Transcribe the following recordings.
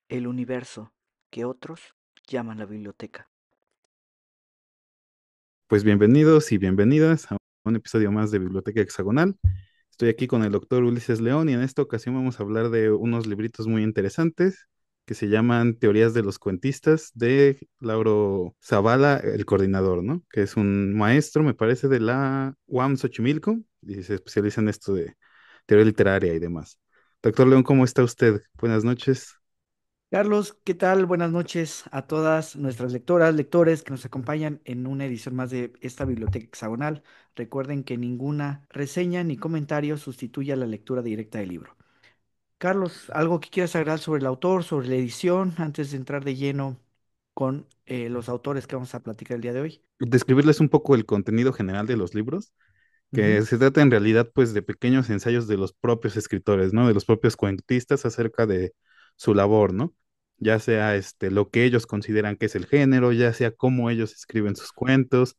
el universo que otros llaman la biblioteca. Pues bienvenidos y bienvenidas a un episodio más de Biblioteca Hexagonal. Estoy aquí con el doctor Ulises León y en esta ocasión vamos a hablar de unos libritos muy interesantes que se llaman Teorías de los Cuentistas de Lauro Zavala, el coordinador, ¿no? Que es un maestro, me parece, de la UAM Xochimilco y se especializa en esto de teoría literaria y demás. Doctor León, ¿cómo está usted? Buenas noches. Carlos, ¿qué tal? Buenas noches a todas nuestras lectoras, lectores que nos acompañan en una edición más de esta biblioteca hexagonal. Recuerden que ninguna reseña ni comentario sustituye a la lectura directa del libro. Carlos, ¿algo que quieras agregar sobre el autor, sobre la edición, antes de entrar de lleno con los autores que vamos a platicar el día de hoy? Describirles un poco el contenido general de los libros, Ujú. que se trata en realidad pues de pequeños ensayos de los propios escritores, ¿no? De los propios cuentistas acerca de su labor, ¿no? Ya sea lo que ellos consideran que es el género, ya sea cómo ellos escriben sus cuentos,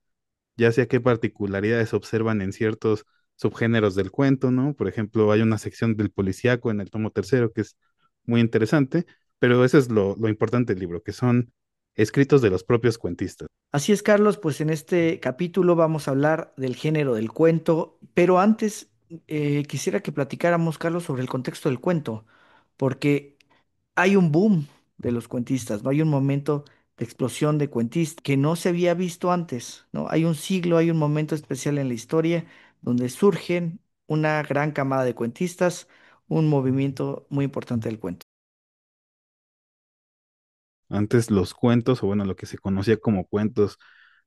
ya sea qué particularidades observan en ciertos subgéneros del cuento, ¿no? Por ejemplo, hay una sección del policíaco en el tomo tercero que es muy interesante, pero eso es lo importante del libro, que son escritos de los propios cuentistas. Así es, Carlos, pues en este capítulo vamos a hablar del género del cuento, pero antes quisiera que platicáramos, Carlos, sobre el contexto del cuento, porque hay un boom de los cuentistas, ¿no? Hay un momento de explosión de cuentistas que no se había visto antes, ¿no? Hay un siglo, hay un momento especial en la historia donde surgen una gran camada de cuentistas, un movimiento muy importante del cuento. Antes los cuentos, o bueno, lo que se conocía como cuentos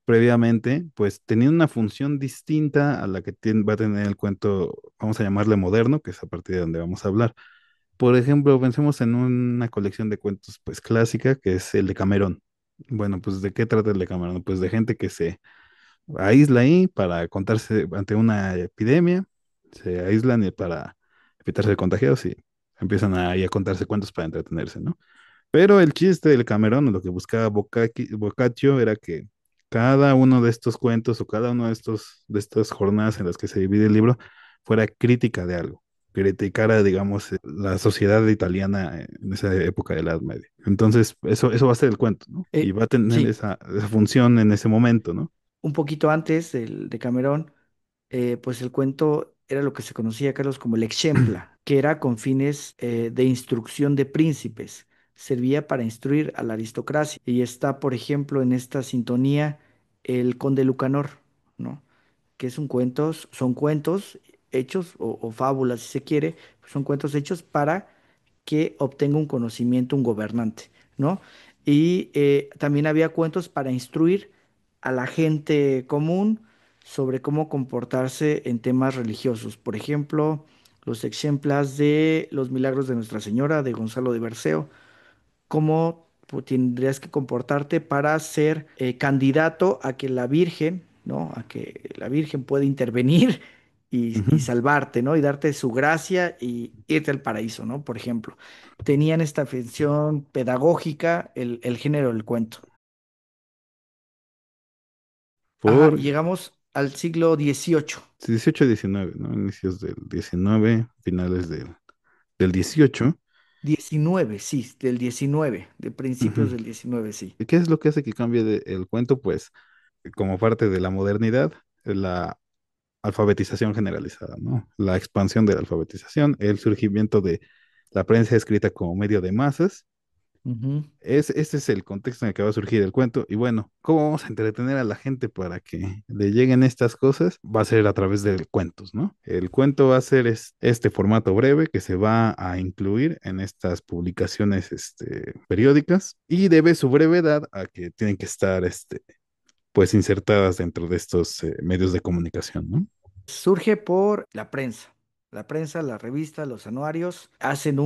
previamente, pues tenían una función distinta a la que va a tener el cuento, vamos a llamarle moderno, que es a partir de donde vamos a hablar. Por ejemplo, pensemos en una colección de cuentos, pues clásica, que es el de Camerón. Bueno, pues ¿de qué trata el de Camerón? Pues de gente que se aísla ahí para contarse ante una epidemia, se aíslan para evitarse de contagios y empiezan ahí a contarse cuentos para entretenerse, ¿no? Pero el chiste del Camerón, lo que buscaba Boccaccio era que cada uno de estos cuentos o cada uno de estas jornadas en las que se divide el libro fuera crítica de algo, criticara, digamos, la sociedad italiana en esa época de la Edad Media. Entonces, eso va a ser el cuento, ¿no? Y va a tener Sí, esa función en ese momento, ¿no? un poquito antes de Camerón, pues el cuento era lo que se conocía, Carlos, como el Exempla, que era con fines de instrucción de príncipes. Servía para instruir a la aristocracia. Y está, por ejemplo, en esta sintonía el Conde Lucanor, ¿no? Que es un cuentos, son cuentos hechos, o fábulas, si se quiere, son cuentos hechos para que obtenga un conocimiento un gobernante, ¿no? Y también había cuentos para instruir a la gente común sobre cómo comportarse en temas religiosos. Por ejemplo, los ejemplos de los milagros de Nuestra Señora, de Gonzalo de Berceo, cómo tendrías que comportarte para ser candidato a que la Virgen, ¿no? A que la Virgen pueda intervenir y Ujú. salvarte, ¿no? Y darte su gracia y irte al paraíso, ¿no? Por ejemplo, tenían esta función pedagógica el género del cuento. Ajá, Por llegamos al siglo XVIII. 18 19, ¿no? Inicios del 19, finales del 18. 19, sí, del 19, de principios Ujú. del 19, sí. ¿Y qué es lo que hace que cambie el cuento? Pues como parte de la modernidad, la alfabetización generalizada, ¿no? La expansión de la alfabetización, el surgimiento de la prensa escrita como medio de masas. Ujú. Este es el contexto en el que va a surgir el cuento. Y bueno, ¿cómo vamos a entretener a la gente para que le lleguen estas cosas? Va a ser a través de cuentos, ¿no? El cuento va a ser este formato breve que se va a incluir en estas publicaciones periódicas y debe su brevedad a que tienen que estar pues insertadas dentro de estos medios de comunicación, ¿no? Surge por la prensa. La prensa, la revista, los anuarios hacen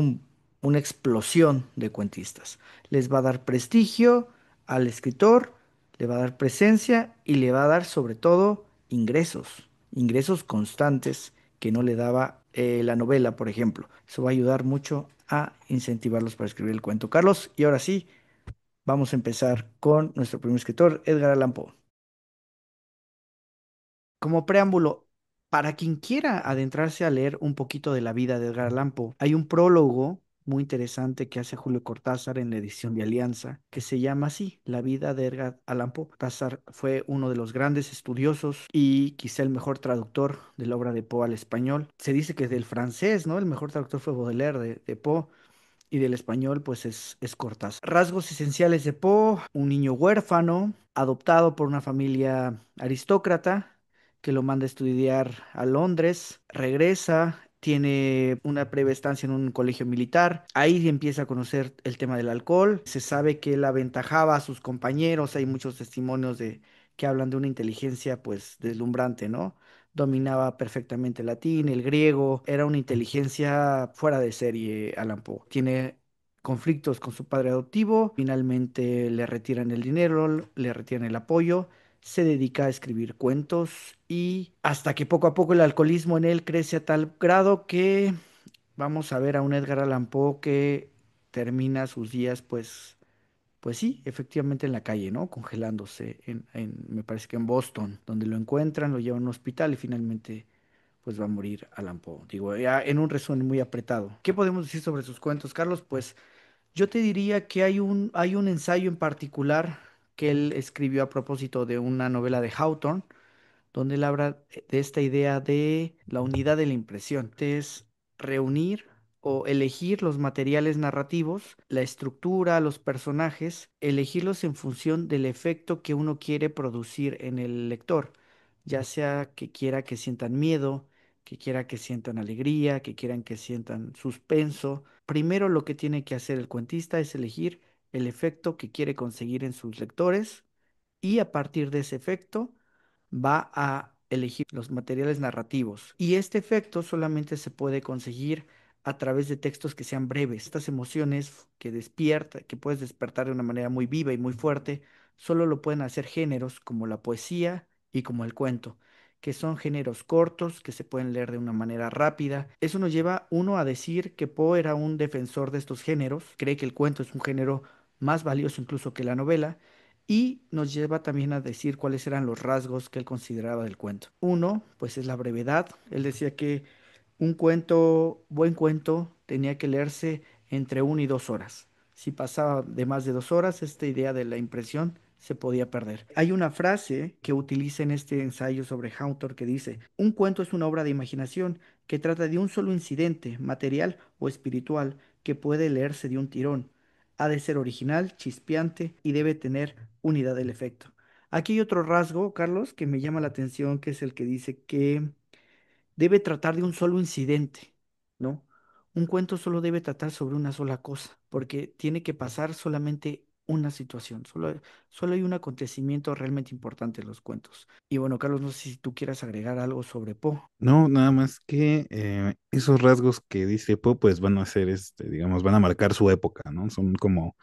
una explosión de cuentistas. Les va a dar prestigio al escritor, le va a dar presencia y le va a dar sobre todo ingresos, ingresos constantes que no le daba la novela, por ejemplo. Eso va a ayudar mucho a incentivarlos para escribir el cuento. Carlos, y ahora sí, vamos a empezar con nuestro primer escritor, Edgar Allan Poe. Como preámbulo, para quien quiera adentrarse a leer un poquito de la vida de Edgar Allan Poe, hay un prólogo muy interesante que hace Julio Cortázar en la edición de Alianza, que se llama así, La vida de Edgar Allan Poe. Cortázar fue uno de los grandes estudiosos y quizá el mejor traductor de la obra de Poe al español. Se dice que del francés, ¿no? El mejor traductor fue Baudelaire de Poe y del español pues es Cortázar. Rasgos esenciales de Poe: un niño huérfano, adoptado por una familia aristócrata que lo manda a estudiar a Londres, regresa, tiene una breve estancia en un colegio militar, ahí empieza a conocer el tema del alcohol, se sabe que él aventajaba a sus compañeros, hay muchos testimonios de que hablan de una inteligencia pues deslumbrante, ¿no? Dominaba perfectamente el latín, el griego, era una inteligencia fuera de serie, Alan Poe. Tiene conflictos con su padre adoptivo, finalmente le retiran el dinero, le retiran el apoyo, se dedica a escribir cuentos y hasta que poco a poco el alcoholismo en él crece a tal grado que vamos a ver a un Edgar Allan Poe que termina sus días pues sí, efectivamente en la calle, ¿no? Congelándose me parece que en Boston, donde lo encuentran, lo llevan a un hospital y finalmente pues va a morir Allan Poe. Digo, ya en un resumen muy apretado. ¿Qué podemos decir sobre sus cuentos, Carlos? Pues yo te diría que hay un ensayo en particular que él escribió a propósito de una novela de Hawthorne, donde él habla de esta idea de la unidad de la impresión. Es reunir o elegir los materiales narrativos, la estructura, los personajes, elegirlos en función del efecto que uno quiere producir en el lector, ya sea que quiera que sientan miedo, que quiera que sientan alegría, que quieran que sientan suspenso. Primero lo que tiene que hacer el cuentista es elegir el efecto que quiere conseguir en sus lectores y a partir de ese efecto va a elegir los materiales narrativos. Y este efecto solamente se puede conseguir a través de textos que sean breves. Estas emociones que despierta, que puedes despertar de una manera muy viva y muy fuerte, solo lo pueden hacer géneros como la poesía y como el cuento, que son géneros cortos que se pueden leer de una manera rápida. Eso nos lleva uno a decir que Poe era un defensor de estos géneros, cree que el cuento es un género más valioso incluso que la novela y nos lleva también a decir cuáles eran los rasgos que él consideraba del cuento. Uno, pues es la brevedad. Él decía que un cuento, buen cuento, tenía que leerse entre 1 y 2 horas. Si pasaba de más de 2 horas, esta idea de la impresión se podía perder. Hay una frase que utiliza en este ensayo sobre Hawthorne que dice: un cuento es una obra de imaginación que trata de un solo incidente, material o espiritual, que puede leerse de un tirón. Ha de ser original, chispeante y debe tener unidad del efecto. Aquí hay otro rasgo, Carlos, que me llama la atención, que es el que dice que debe tratar de un solo incidente, ¿no? Un cuento solo debe tratar sobre una sola cosa, porque tiene que pasar solamente una situación, solo hay un acontecimiento realmente importante en los cuentos. Y bueno, Carlos, no sé si tú quieras agregar algo sobre Poe. No, nada más que esos rasgos que dice Poe, pues van a ser, digamos, van a marcar su época, ¿no? Son como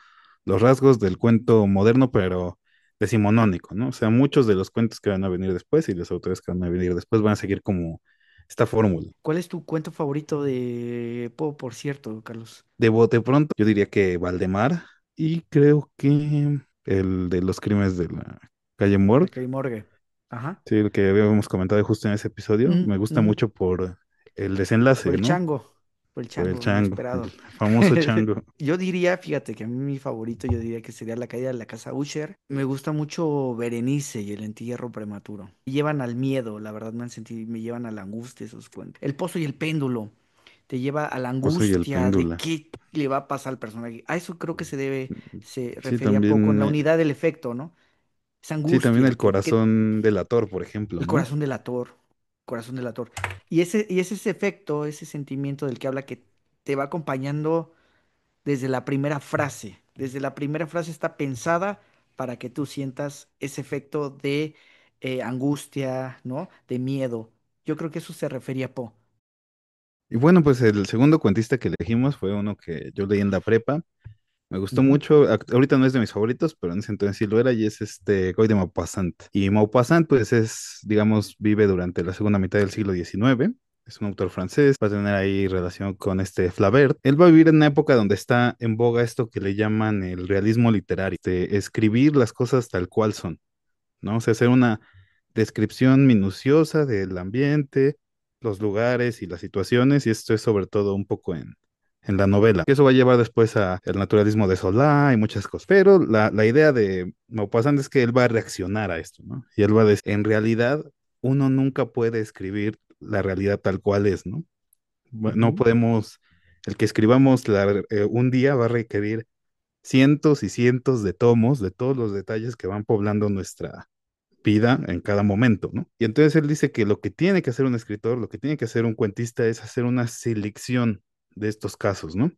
los rasgos del cuento moderno, pero decimonónico, ¿no? O sea, muchos de los cuentos que van a venir después y los autores que van a venir después van a seguir como esta fórmula. ¿Cuál es tu cuento favorito de Poe, por cierto, Carlos? De bote pronto, yo diría que Valdemar y creo que el de los crímenes de la calle La Morgue, Calle Morgue. Ajá. sí, el que habíamos comentado justo en ese episodio, Mm, me gusta mm. mucho por el Por desenlace, el ¿no? chango, por el Por el chango chango, inesperado. el famoso chango. Yo diría, fíjate que a mí mi favorito, yo diría que sería La caída de la casa Usher. Me gusta mucho Berenice y el entierro prematuro. Me llevan al miedo, la verdad me han sentido, me llevan a la angustia esos cuentos. El pozo y el péndulo te lleva a la Pozo y el angustia de péndulo. qué le va a pasar al personaje. A eso creo que se Sí, refería poco en también, la unidad del efecto, ¿no? Esa sí, también angustia el que corazón delator, por ejemplo, el ¿no? corazón delator, corazón delator. Y es ese efecto, ese sentimiento del que habla que te va acompañando desde la primera frase. Desde la primera frase está pensada para que tú sientas ese efecto de angustia, ¿no? De miedo. Yo creo que eso se refería a Poe. Y bueno, pues el segundo cuentista que elegimos fue uno que yo leí en la prepa. Me gustó Ujú. mucho, ahorita no es de mis favoritos, pero en ese entonces sí lo era, y es Guy de Maupassant. Y Maupassant, pues es, digamos, vive durante la segunda mitad del siglo XIX, es un autor francés, va a tener ahí relación con Flaubert. Él va a vivir en una época donde está en boga esto que le llaman el realismo literario, de escribir las cosas tal cual son, ¿no? O sea, hacer una descripción minuciosa del ambiente, los lugares y las situaciones, y esto es sobre todo un poco en la novela. Y eso va a llevar después a el naturalismo de Solá y muchas cosas. Pero la idea de Maupassant es que él va a reaccionar a esto, ¿no? Y él va a decir, en realidad, uno nunca puede escribir la realidad tal cual es, ¿no? No Ujú, podemos, el que escribamos un día va a requerir cientos y cientos de tomos de todos los detalles que van poblando nuestra vida en cada momento, ¿no? Y entonces él dice que lo que tiene que hacer un escritor, lo que tiene que hacer un cuentista es hacer una selección de estos casos, ¿no?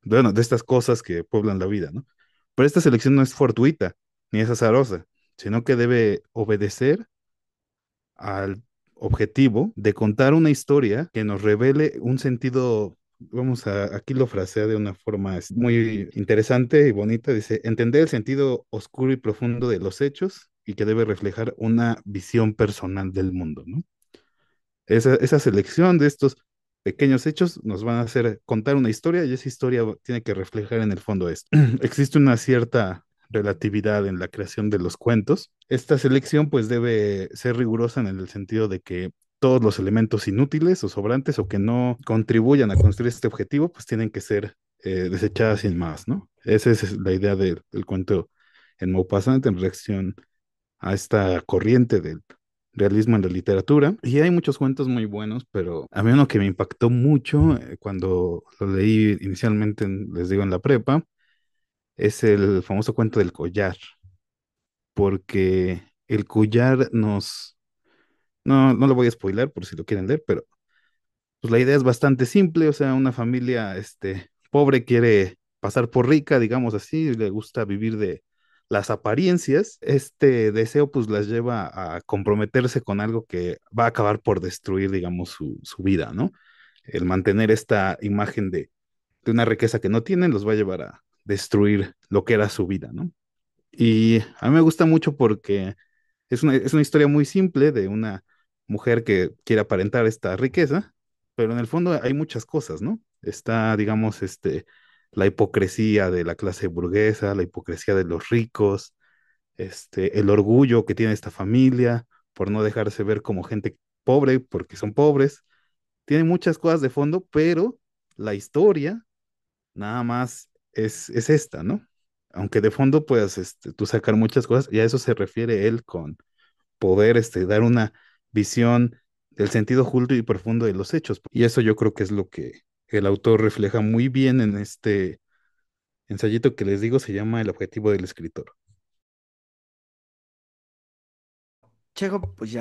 Bueno, de estas cosas que pueblan la vida, ¿no? Pero esta selección no es fortuita ni es azarosa, sino que debe obedecer al objetivo de contar una historia que nos revele un sentido, aquí lo frasea de una forma muy interesante y bonita, dice, entender el sentido oscuro y profundo de los hechos y que debe reflejar una visión personal del mundo, ¿no? Esa selección de estos pequeños hechos nos van a hacer contar una historia y esa historia tiene que reflejar en el fondo esto. Existe una cierta relatividad en la creación de los cuentos. Esta selección pues debe ser rigurosa en el sentido de que todos los elementos inútiles o sobrantes o que no contribuyan a construir este objetivo pues tienen que ser desechadas sin más, ¿no? Esa es la idea del cuento en Maupassant en reacción a esta corriente del realismo en la literatura. Y hay muchos cuentos muy buenos, pero a mí uno que me impactó mucho cuando lo leí inicialmente, les digo, en la prepa, es el famoso cuento del collar, porque el collar no lo voy a spoiler por si lo quieren leer, pero pues la idea es bastante simple, o sea, una familia, pobre quiere pasar por rica, digamos así, le gusta vivir de las apariencias. Este deseo pues las lleva a comprometerse con algo que va a acabar por destruir, digamos, su vida, ¿no? El mantener esta imagen de una riqueza que no tienen los va a llevar a destruir lo que era su vida, ¿no? Y a mí me gusta mucho porque es una historia muy simple de una mujer que quiere aparentar esta riqueza, pero en el fondo hay muchas cosas, ¿no? Está, digamos, la hipocresía de la clase burguesa, la hipocresía de los ricos, el orgullo que tiene esta familia por no dejarse ver como gente pobre, porque son pobres. Tiene muchas cosas de fondo, pero la historia nada más es esta, ¿no? Aunque de fondo puedas tú sacar muchas cosas, y a eso se refiere él con poder dar una visión del sentido oculto y profundo de los hechos. Y eso yo creo que es lo que el autor refleja muy bien en este ensayito que les digo, se llama El objetivo del escritor. Chekhov, pues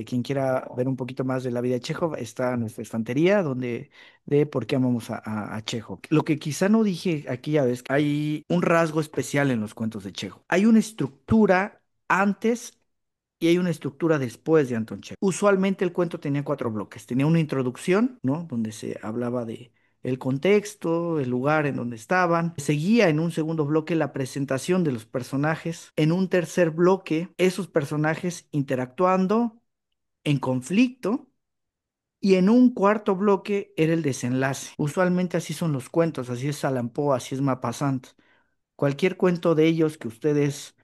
quien quiera ver un poquito más de la vida de Chekhov, está en nuestra estantería donde de por qué amamos a Chekhov. Lo que quizá no dije aquí ya ves, hay un rasgo especial en los cuentos de Chekhov. Hay una estructura antes y hay una estructura después de Anton Chekhov. Usualmente el cuento tenía cuatro bloques. Tenía una introducción, ¿no? Donde se hablaba de el contexto, el lugar en donde estaban. Seguía en un segundo bloque la presentación de los personajes. En un tercer bloque, esos personajes interactuando en conflicto. Y en un cuarto bloque era el desenlace. Usualmente así son los cuentos, así es Allan Poe, así es Maupassant. Cualquier cuento de ellos que ustedes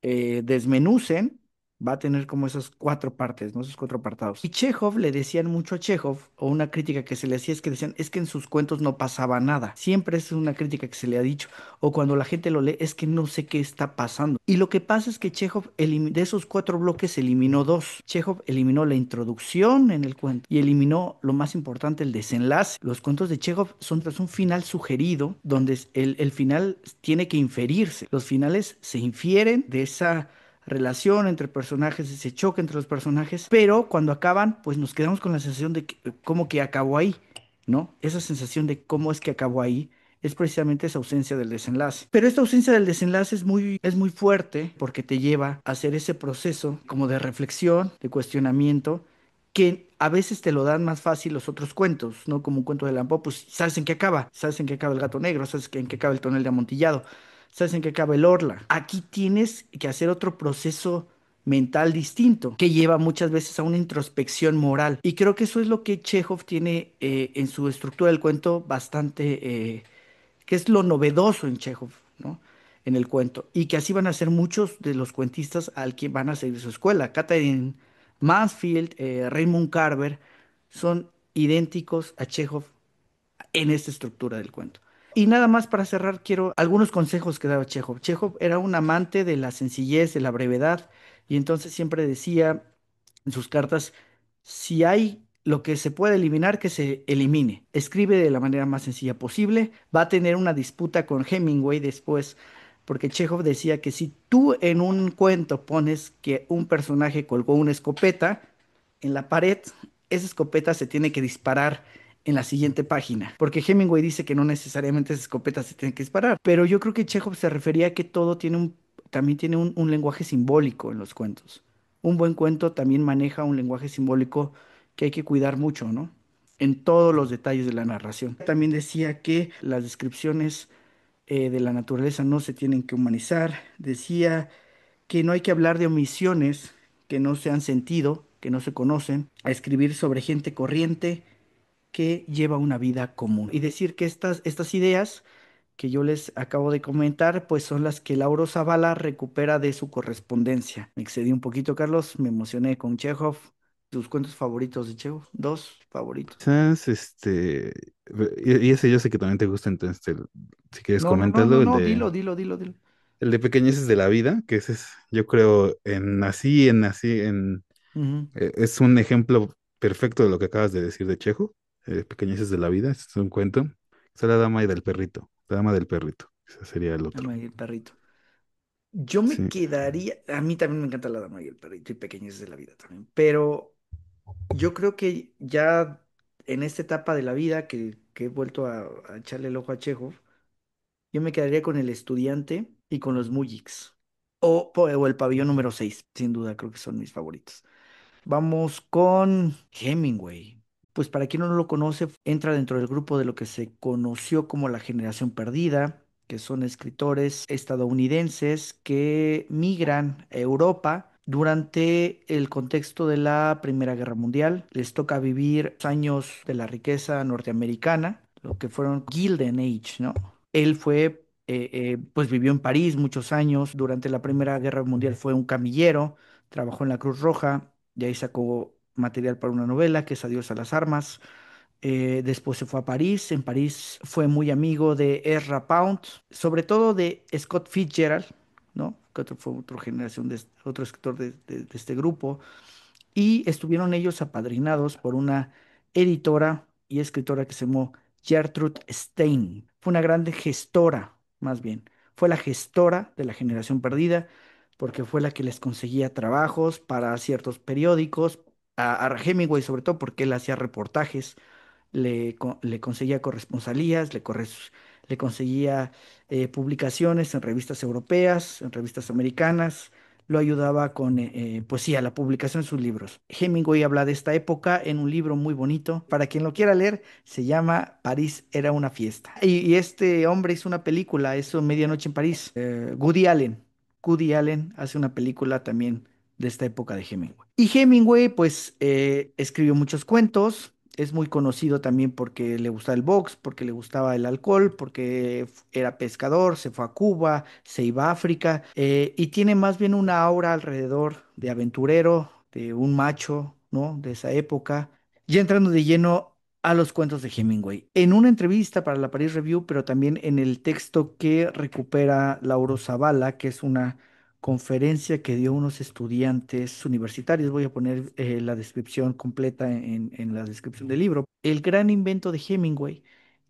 desmenucen, va a tener como esas cuatro partes, ¿no? Esos cuatro apartados. Y Chekhov le decían mucho a Chekhov, o una crítica que se le hacía es que decían, es que en sus cuentos no pasaba nada. Siempre es una crítica que se le ha dicho. O cuando la gente lo lee, es que no sé qué está pasando. Y lo que pasa es que Chekhov de esos cuatro bloques eliminó dos. Chekhov eliminó la introducción en el cuento y eliminó lo más importante, el desenlace. Los cuentos de Chekhov son tras un final sugerido, donde el final tiene que inferirse. Los finales se infieren de esa relación entre personajes, ese choque entre los personajes, pero cuando acaban, pues nos quedamos con la sensación de que, cómo que acabó ahí, ¿no? Esa sensación de cómo es que acabó ahí es precisamente esa ausencia del desenlace. Pero esta ausencia del desenlace es muy fuerte porque te lleva a hacer ese proceso como de reflexión, de cuestionamiento, que a veces te lo dan más fácil los otros cuentos, ¿no? Como un cuento de Lampo, pues sabes en qué acaba, sabes en qué acaba el gato negro, sabes en qué acaba el tonel de Amontillado, sabes en qué acaba el Orla. Aquí tienes que hacer otro proceso mental distinto, que lleva muchas veces a una introspección moral. Y creo que eso es lo que Chekhov tiene en su estructura del cuento bastante, que es lo novedoso en Chekhov, ¿no? En el cuento. Y que así van a ser muchos de los cuentistas al que van a seguir su escuela. Catherine Mansfield, Raymond Carver, son idénticos a Chekhov en esta estructura del cuento. Y nada más para cerrar, quiero algunos consejos que daba Chekhov. Chekhov era un amante de la sencillez, de la brevedad, y entonces siempre decía en sus cartas, si hay lo que se puede eliminar, que se elimine. Escribe de la manera más sencilla posible. Va a tener una disputa con Hemingway después, porque Chekhov decía que si tú en un cuento pones que un personaje colgó una escopeta en la pared, esa escopeta se tiene que disparar en la siguiente página, porque Hemingway dice que no necesariamente esa escopeta se tiene que disparar, pero yo creo que Chekhov se refería a que todo tiene también tiene un lenguaje simbólico en los cuentos. Un buen cuento también maneja un lenguaje simbólico que hay que cuidar mucho, ¿no? En todos los detalles de la narración. También decía que las descripciones de la naturaleza no se tienen que humanizar. Decía que no hay que hablar de omisiones que no se han sentido, que no se conocen, a escribir sobre gente corriente que lleva una vida común. Y decir que estas ideas que yo les acabo de comentar, pues son las que Lauro Zavala recupera de su correspondencia. Me excedí un poquito, Carlos, me emocioné con Chekhov. ¿Tus cuentos favoritos de Chekhov? Dos favoritos. Quizás, y ese yo sé que también te gusta, entonces, si quieres No, no, no, no, comentarlo, no, dilo, dilo, dilo, dilo. el de Pequeñeces de la Vida, que ese es, yo creo, Ujú. es un ejemplo perfecto de lo que acabas de decir de Chejo, Pequeñeces de la Vida, este es un cuento, es la dama y del perrito, la dama del perrito, ese sería el otro. Dama y el perrito. Yo me Sí, quedaría, a mí también me encanta la dama y el perrito y pequeñez de la vida también, pero yo creo que ya en esta etapa de la vida que he vuelto a echarle el ojo a Chekhov, yo me quedaría con el estudiante y con los Mujiks. O el pabellón número 6 sin duda, creo que son mis favoritos. Vamos con Hemingway. Pues para quien no lo conoce, entra dentro del grupo de lo que se conoció como la generación perdida, que son escritores estadounidenses que migran a Europa durante el contexto de la Primera Guerra Mundial. Les toca vivir los años de la riqueza norteamericana, lo que fueron Gilded Age, ¿no? Él fue, pues vivió en París muchos años. Durante la Primera Guerra Mundial fue un camillero, trabajó en la Cruz Roja, y ahí sacó material para una novela que es Adiós a las armas. Después se fue a París. En París fue muy amigo de Ezra Pound, sobre todo de Scott Fitzgerald, ¿no? Que fue otra generación de otro escritor de este grupo y estuvieron ellos apadrinados por una editora y escritora que se llamó Gertrude Stein. Fue una grande gestora, más bien. Fue la gestora de la generación perdida, porque fue la que les conseguía trabajos para ciertos periódicos, a Hemingway sobre todo, porque él hacía reportajes le conseguía corresponsalías, le conseguía publicaciones en revistas europeas, en revistas americanas, lo ayudaba con, pues sí, a la publicación de sus libros. Hemingway habla de esta época en un libro muy bonito. Para quien lo quiera leer, se llama París era una fiesta. Y este hombre hizo una película, eso Medianoche en París. Woody Allen. Woody Allen hace una película también de esta época de Hemingway. Y Hemingway, pues, escribió muchos cuentos. Es muy conocido también porque le gustaba el box, porque le gustaba el alcohol, porque era pescador, se fue a Cuba, se iba a África, y tiene más bien una aura alrededor de aventurero, de un macho, ¿no? De esa época. Ya entrando de lleno a los cuentos de Hemingway. En una entrevista para la Paris Review, pero también en el texto que recupera Lauro Zavala, que es una conferencia que dio unos estudiantes universitarios. Voy a poner la descripción completa en la descripción del libro. El gran invento de Hemingway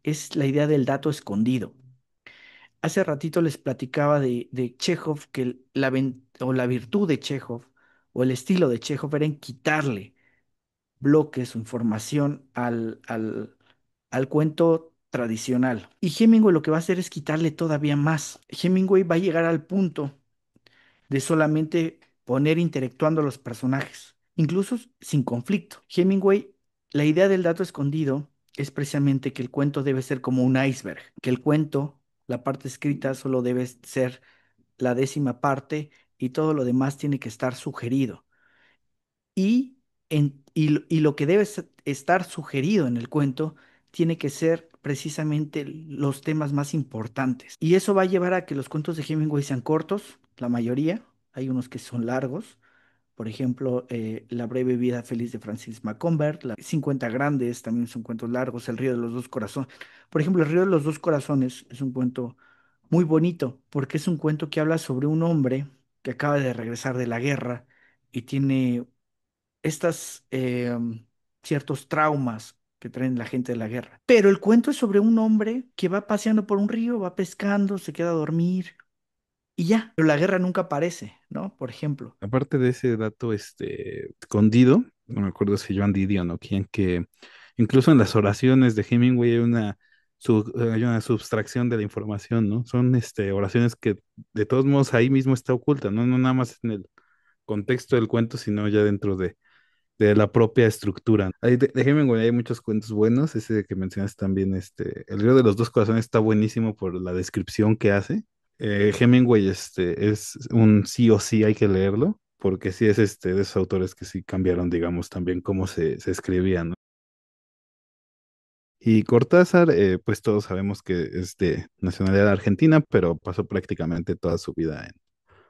es la idea del dato escondido. Hace ratito les platicaba de Chekhov que o la virtud de Chekhov o el estilo de Chekhov era en quitarle bloques o información al cuento tradicional. Y Hemingway lo que va a hacer es quitarle todavía más. Hemingway va a llegar al punto de solamente poner interactuando a los personajes, incluso sin conflicto. Hemingway, la idea del dato escondido es precisamente que el cuento debe ser como un iceberg, que el cuento, la parte escrita, solo debe ser la décima parte y todo lo demás tiene que estar sugerido. Y lo que debe estar sugerido en el cuento tiene que ser precisamente los temas más importantes. Y eso va a llevar a que los cuentos de Hemingway sean cortos, la mayoría, hay unos que son largos, Por ejemplo, La breve vida feliz de Francis Macomber, 50 grandes, también son cuentos largos, El río de los dos corazones. Por ejemplo, El río de los dos corazones es un cuento muy bonito porque es un cuento que habla sobre un hombre que acaba de regresar de la guerra y tiene estas ciertos traumas que traen la gente de la guerra. Pero el cuento es sobre un hombre que va paseando por un río, va pescando, se queda a dormir y ya. Pero la guerra nunca aparece, ¿no? Por ejemplo. Aparte de ese dato escondido, no me acuerdo si Joan Didion o no, quien que incluso en las oraciones de Hemingway hay una subtracción de la información, ¿no? Son oraciones que de todos modos ahí mismo está oculta, ¿no? No nada más en el contexto del cuento, sino ya dentro de la propia estructura. De Hemingway hay muchos cuentos buenos, ese que mencionas también, El río de los dos corazones está buenísimo por la descripción que hace. Hemingway es un sí o sí hay que leerlo, porque sí es de esos autores que sí cambiaron, digamos, también cómo se escribía, ¿no? Y Cortázar, pues todos sabemos que es de nacionalidad argentina, pero pasó prácticamente toda su vida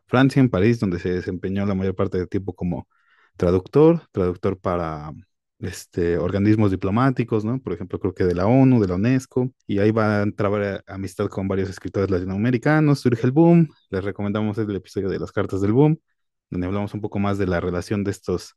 Francia, en París, donde se desempeñó la mayor parte del tiempo como traductor para organismos diplomáticos, ¿no? Por ejemplo, creo que de la ONU, de la UNESCO, y ahí va a entrar amistad con varios escritores latinoamericanos, surge el boom, les recomendamos el episodio de las cartas del boom, donde hablamos un poco más de la relación de estos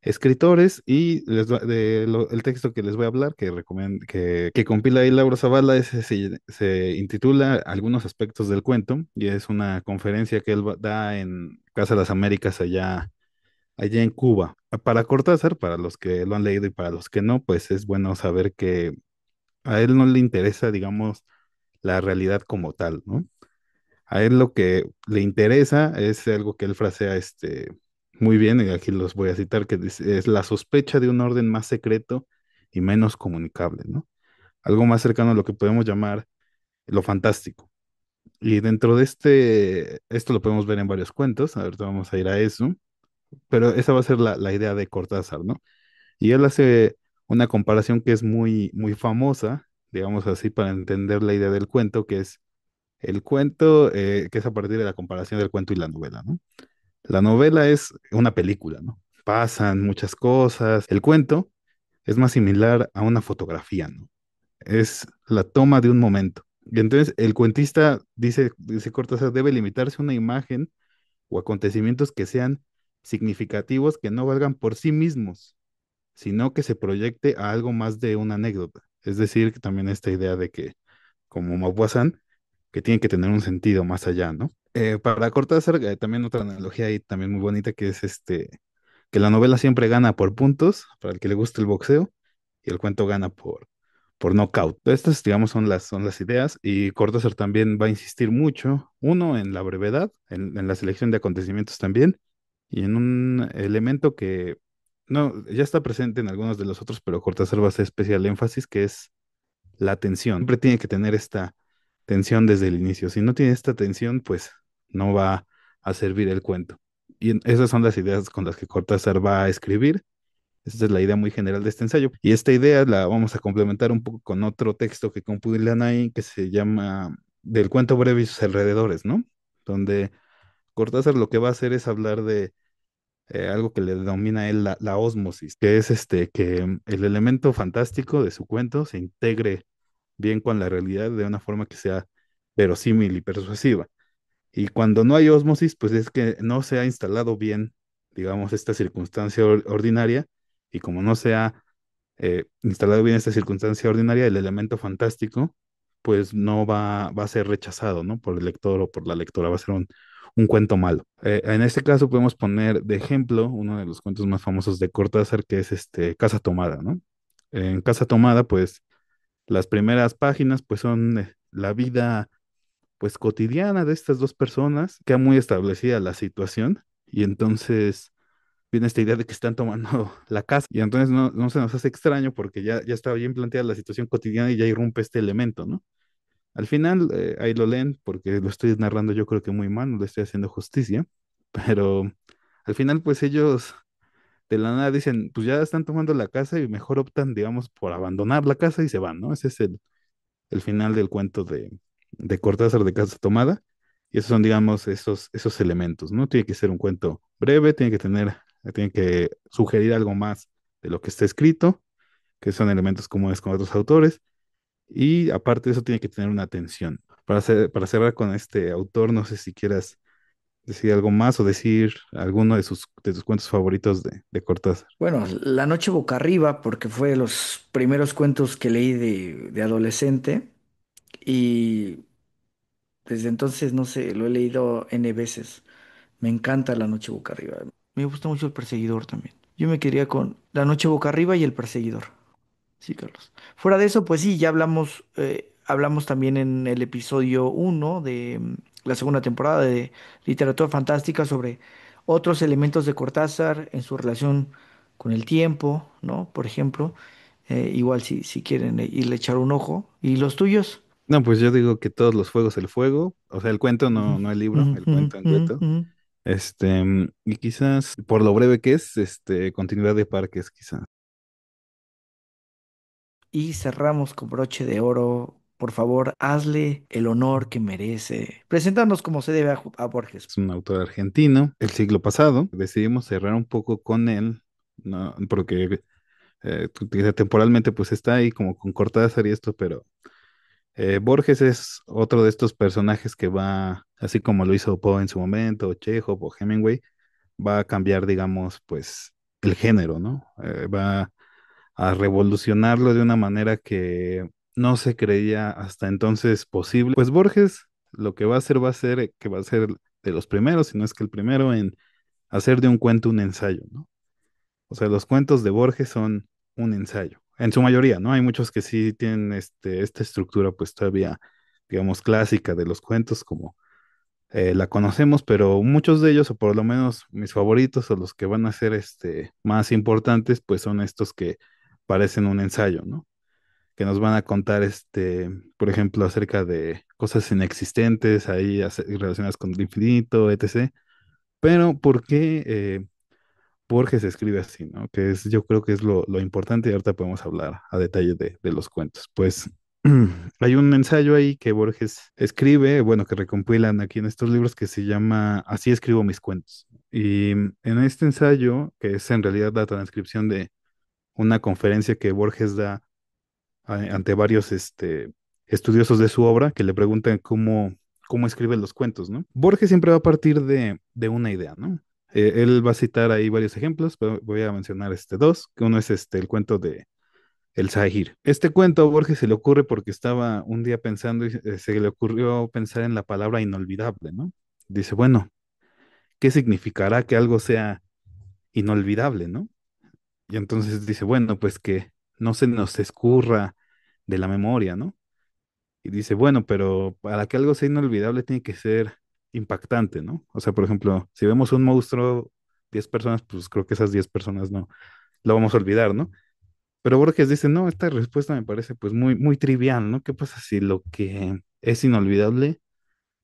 escritores y el texto que les voy a hablar, que compila ahí Laura Zavala, se intitula Algunos aspectos del cuento y es una conferencia que él da en Casa de las Américas allá en Cuba. Para Cortázar, para los que lo han leído y para los que no, pues es bueno saber que a él no le interesa, digamos, la realidad como tal, ¿no? A él lo que le interesa es algo que él frasea muy bien, y aquí los voy a citar, que es la sospecha de un orden más secreto y menos comunicable, ¿no? Algo más cercano a lo que podemos llamar lo fantástico. Y dentro de esto lo podemos ver en varios cuentos, ahorita vamos a ir a eso, pero esa va a ser la idea de Cortázar, ¿no? Y él hace una comparación que es muy, muy famosa, digamos así, para entender la idea del cuento, que es el cuento, que es a partir de la comparación del cuento y la novela, ¿no? La novela es una película, ¿no? Pasan muchas cosas. El cuento es más similar a una fotografía, ¿no? Es la toma de un momento. Y entonces el cuentista dice Cortázar, debe limitarse a una imagen o acontecimientos que sean significativos, que no valgan por sí mismos, sino que se proyecte a algo más de una anécdota. Es decir, que también esta idea de que, como Maupassant, que tiene que tener un sentido más allá, ¿no? Para Cortázar, también otra analogía ahí también muy bonita que es que la novela siempre gana por puntos, para el que le guste el boxeo, y el cuento gana por nocaut. Estas, digamos, son las ideas, y Cortázar también va a insistir mucho, uno, en la brevedad, en la selección de acontecimientos también, y en un elemento que no, ya está presente en algunos de los otros, pero Cortázar va a hacer especial énfasis, que es la tensión. Siempre tiene que tener esta tensión desde el inicio. Si no tiene esta tensión, pues no va a servir el cuento. Y esas son las ideas con las que Cortázar va a escribir. Esta es la idea muy general de este ensayo. Y esta idea la vamos a complementar un poco con otro texto que compilan ahí, que se llama Del cuento breve y sus alrededores, ¿no? Donde Cortázar lo que va a hacer es hablar de algo que le denomina a él la ósmosis, que es que el elemento fantástico de su cuento se integre bien con la realidad de una forma que sea verosímil y persuasiva. Y cuando no hay ósmosis, pues es que no se ha instalado bien, digamos, esta circunstancia ordinaria, y como no se ha instalado bien esta circunstancia ordinaria, el elemento fantástico, pues no va a ser rechazado, ¿no? Por el lector o por la lectora, va a ser un cuento malo. En este caso podemos poner de ejemplo uno de los cuentos más famosos de Cortázar, que es Casa Tomada, ¿no? En Casa Tomada, pues las primeras páginas pues son la vida pues cotidiana de estas dos personas, queda muy establecida la situación y entonces viene esta idea de que están tomando la casa y entonces no se nos hace extraño porque ya está bien planteada la situación cotidiana y ya irrumpe este elemento, ¿no? Al final, ahí lo leen porque lo estoy narrando yo creo que muy mal, no le estoy haciendo justicia, pero al final pues ellos de la nada dicen, pues ya están tomando la casa y mejor optan, digamos, por abandonar la casa y se van, ¿no? Ese es el final del cuento de Cortázar de Casa Tomada. Y esos son, digamos, esos elementos, ¿no? Tiene que ser un cuento breve, tiene que tener tiene que sugerir algo más de lo que está escrito, que son elementos comunes con otros autores, y aparte de eso tiene que tener una tensión. Para cerrar con este autor, no sé si quieras decir algo más o decir alguno de tus cuentos favoritos de Cortázar. Bueno, La noche boca arriba, porque fue de los primeros cuentos que leí de adolescente y desde entonces, no sé, lo he leído N veces. Me encanta La noche boca arriba. Me gusta mucho El perseguidor también. Yo me quedaría con La noche boca arriba y El perseguidor. Sí, Carlos. Fuera de eso, pues sí, ya hablamos también en el episodio uno de la segunda temporada de Literatura Fantástica sobre otros elementos de Cortázar en su relación con el tiempo, ¿no? Por ejemplo, igual si quieren irle echar un ojo. ¿Y los tuyos? No, pues yo digo que todos los fuegos el fuego, o sea, el cuento, Ujú, no el libro, ujú, el ujú, cuento en ujú, cuento. ujú. Y quizás, por lo breve que es, continuidad de parques, quizás. Y cerramos con broche de oro. Por favor, hazle el honor que merece. Presentarnos como se debe a Borges. Es un autor argentino, el siglo pasado. Decidimos cerrar un poco con él, ¿no? Porque temporalmente pues está ahí como con Cortázar y esto, pero Borges es otro de estos personajes que va, así como lo hizo Poe en su momento, o Chekhov o Hemingway, va a cambiar, digamos, pues el género, ¿no? Va a revolucionarlo de una manera que no se creía hasta entonces posible. Pues Borges lo que va a ser que va a ser de los primeros, si no es que el primero, en hacer de un cuento un ensayo, ¿no? O sea, los cuentos de Borges son un ensayo, en su mayoría, ¿no? Hay muchos que sí tienen esta estructura, pues todavía, digamos, clásica de los cuentos, como la conocemos, pero muchos de ellos, o por lo menos mis favoritos, o los que van a ser más importantes, pues son estos que parecen un ensayo, ¿no? Que nos van a contar, por ejemplo, acerca de cosas inexistentes, ahí relacionadas con el infinito, etc. Pero, ¿por qué Borges escribe así, ¿no? Que es, yo creo que es lo importante y ahorita podemos hablar a detalle de los cuentos. Pues hay un ensayo ahí que Borges escribe, bueno, que recompilan aquí en estos libros que se llama Así escribo mis cuentos. Y en este ensayo, que es en realidad la transcripción de una conferencia que Borges da ante varios estudiosos de su obra que le preguntan cómo escribe los cuentos, ¿no? Borges siempre va a partir de una idea, ¿no? Él va a citar ahí varios ejemplos, pero voy a mencionar dos, que uno es el cuento de El Zahir. Este cuento a Borges se le ocurre porque estaba un día pensando y se le ocurrió pensar en la palabra inolvidable, ¿no? Dice, bueno, ¿qué significará que algo sea inolvidable, ¿no? Y entonces dice, bueno, pues que no se nos escurra de la memoria, ¿no? Y dice, bueno, pero para que algo sea inolvidable tiene que ser impactante, ¿no? O sea, por ejemplo, si vemos un monstruo, 10 personas, pues creo que esas 10 personas no lo vamos a olvidar, ¿no? Pero Borges dice, no, esta respuesta me parece pues muy trivial, ¿no? ¿Qué pasa si lo que es inolvidable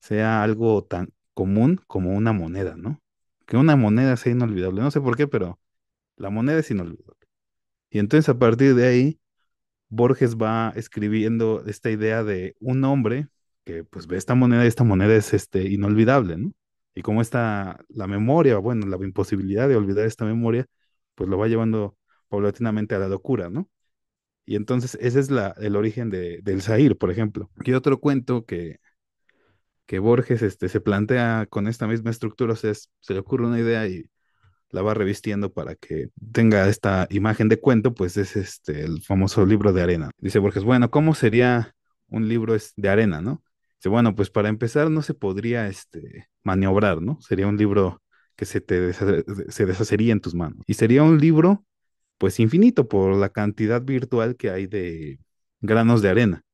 sea algo tan común como una moneda, ¿no? Que una moneda sea inolvidable, no sé por qué, pero la moneda es inolvidable. Y entonces a partir de ahí Borges va escribiendo esta idea de un hombre que pues ve esta moneda y esta moneda es inolvidable, ¿no? Y como está la memoria, bueno, la imposibilidad de olvidar esta memoria, pues lo va llevando paulatinamente a la locura, ¿no? Y entonces ese es el origen del Zahir, por ejemplo. Y otro cuento que Borges se plantea con esta misma estructura, o sea, se le ocurre una idea y la va revistiendo para que tenga esta imagen de cuento, pues es el famoso libro de arena. Dice Borges, bueno, ¿cómo sería un libro de arena, no? Dice, bueno, pues para empezar no se podría maniobrar, ¿no? Sería un libro que se deshacería en tus manos. Y sería un libro, pues infinito por la cantidad virtual que hay de granos de arena.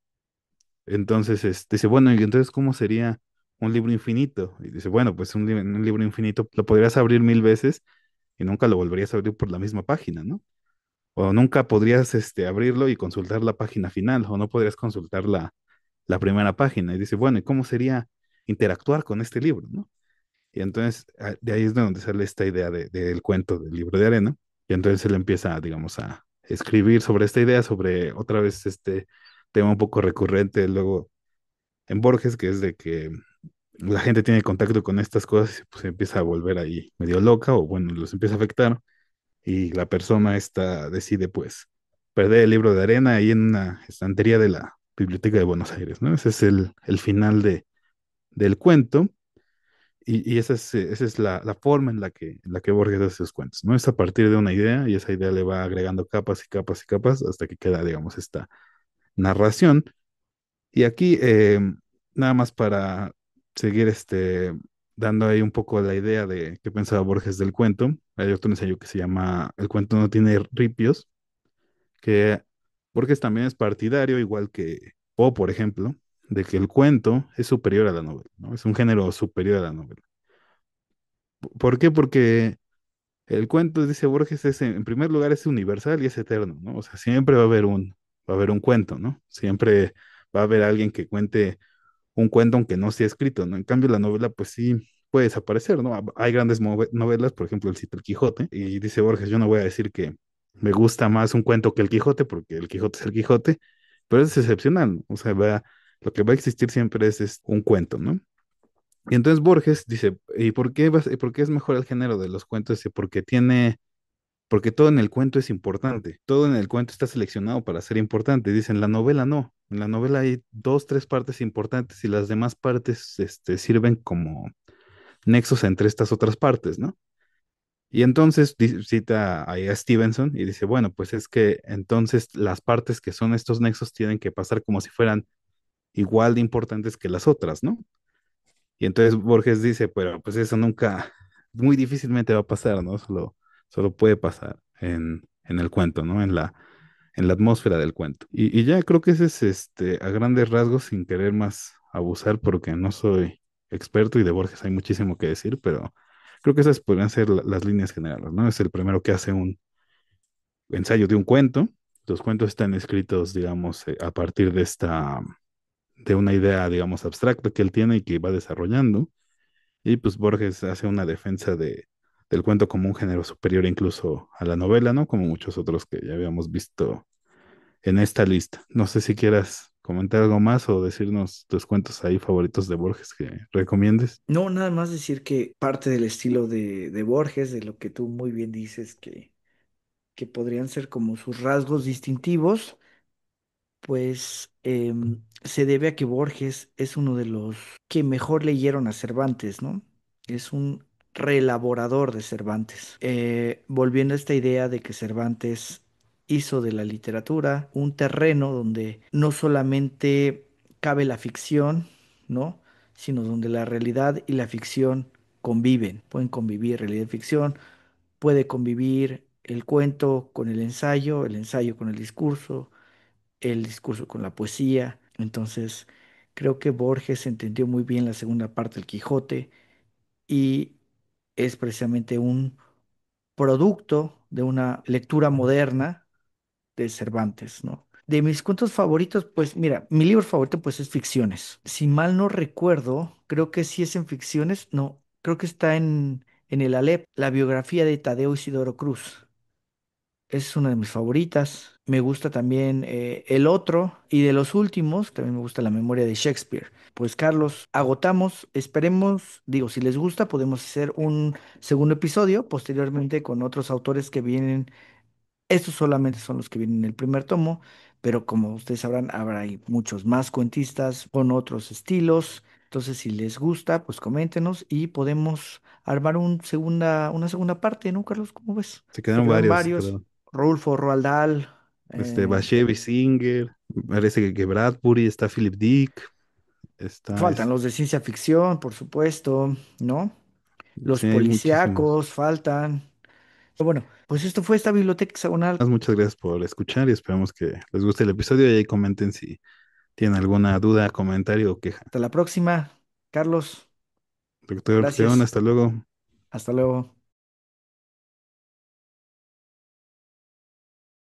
Entonces, dice, bueno, y entonces, ¿cómo sería un libro infinito? Y dice, bueno, pues un libro infinito lo podrías abrir 1000 veces y nunca lo volverías a abrir por la misma página, ¿no? O nunca podrías abrirlo y consultar la página final, o no podrías consultar la primera página. Y dice, bueno, ¿y cómo sería interactuar con este libro, ¿no? Y entonces de ahí es de donde sale esta idea del cuento del libro de arena. Y entonces él empieza, digamos, a escribir sobre esta idea, sobre otra vez este tema un poco recurrente luego en Borges, que es de que la gente tiene contacto con estas cosas y pues se empieza a volver ahí medio loca o bueno, los empieza a afectar y la persona esta decide pues perder el libro de arena ahí en una estantería de la Biblioteca de Buenos Aires, ¿no? Ese es el final del cuento y esa es la forma en la que Borges hace sus cuentos, ¿no? Es a partir de una idea y esa idea le va agregando capas y capas y capas hasta que queda, digamos, esta narración. Y aquí, nada más para seguir dando ahí un poco la idea de qué pensaba Borges del cuento, hay otro ensayo que se llama El cuento no tiene ripios, que Borges también es partidario, igual que Poe, por ejemplo, de que el cuento es superior a la novela, ¿no? Es un género superior a la novela. ¿Por qué? Porque el cuento, dice Borges, es en primer lugar es universal y es eterno, ¿no? O sea, siempre va a haber un cuento, ¿no? Siempre va a haber alguien que cuente un cuento aunque no sea escrito, ¿no? En cambio, la novela, pues sí puede desaparecer, ¿no? Hay grandes novelas, por ejemplo, el Quijote, y dice Borges, yo no voy a decir que me gusta más un cuento que el Quijote, porque el Quijote es el Quijote, pero es excepcional, ¿no? O sea, lo que va a existir siempre es un cuento, ¿no? Y entonces Borges dice, ¿y por qué es mejor el género de los cuentos? Dice, porque todo en el cuento es importante, todo en el cuento está seleccionado para ser importante. Dicen, la novela no, en la novela hay dos, tres partes importantes y las demás partes sirven como nexos entre estas otras partes, ¿no? Y entonces cita ahí a Stevenson y dice, bueno, pues es que entonces las partes que son estos nexos tienen que pasar como si fueran igual de importantes que las otras, ¿no? Y entonces Borges dice, pero pues eso nunca, muy difícilmente va a pasar, ¿no? Solo puede pasar en el cuento, ¿no? En la atmósfera del cuento. Y ya creo que ese es a grandes rasgos, sin querer más abusar, porque no soy experto y de Borges hay muchísimo que decir, pero creo que esas podrían ser las líneas generales, ¿no? Es el primero que hace un ensayo de un cuento. Los cuentos están escritos, digamos, a partir de una idea, digamos, abstracta que él tiene y que va desarrollando. Y pues Borges hace una defensa del cuento como un género superior incluso a la novela, ¿no? Como muchos otros que ya habíamos visto en esta lista. No sé si quieras comentar algo más o decirnos tus cuentos ahí favoritos de Borges que recomiendes. No, nada más decir que parte del estilo de Borges, de lo que tú muy bien dices, que podrían ser como sus rasgos distintivos, pues se debe a que Borges es uno de los que mejor leyeron a Cervantes, ¿no? Es un reelaborador de Cervantes. Volviendo a esta idea de que Cervantes hizo de la literatura un terreno donde no solamente cabe la ficción, ¿no? Sino donde la realidad y la ficción conviven, pueden convivir realidad y ficción, puede convivir el cuento con el ensayo con el discurso con la poesía. Entonces, creo que Borges entendió muy bien la segunda parte del Quijote y es precisamente un producto de una lectura moderna de Cervantes, ¿no? De mis cuentos favoritos, pues mira, mi libro favorito pues es Ficciones. Si mal no recuerdo, creo que sí es en Ficciones, no, creo que está en el Alep, la biografía de Tadeo Isidoro Cruz. Es una de mis favoritas. Me gusta también el otro. Y de los últimos, también me gusta La memoria de Shakespeare. Pues Carlos, agotamos. Esperemos, digo, si les gusta, podemos hacer un segundo episodio posteriormente con otros autores que vienen. Estos solamente son los que vienen en el primer tomo, pero como ustedes sabrán, habrá ahí muchos más cuentistas con otros estilos. Entonces, si les gusta, pues coméntenos y podemos armar una segunda parte, ¿no, Carlos? ¿Cómo ves? Se Se quedaron quedaron varios, se varios. quedaron. Rulfo, Roald Dahl. eh, Bashevis Singer, parece que Bradbury, está Philip Dick, está, faltan los de ciencia ficción, por supuesto, ¿no? Los sí, hay muchísimos. policíacos faltan. Pero bueno, pues esto fue esta biblioteca hexagonal. Muchas gracias por escuchar y esperamos que les guste el episodio y ahí comenten si tienen alguna duda, comentario o queja. Hasta la próxima, Carlos. Doctor León, Gracias. hasta luego. Hasta luego.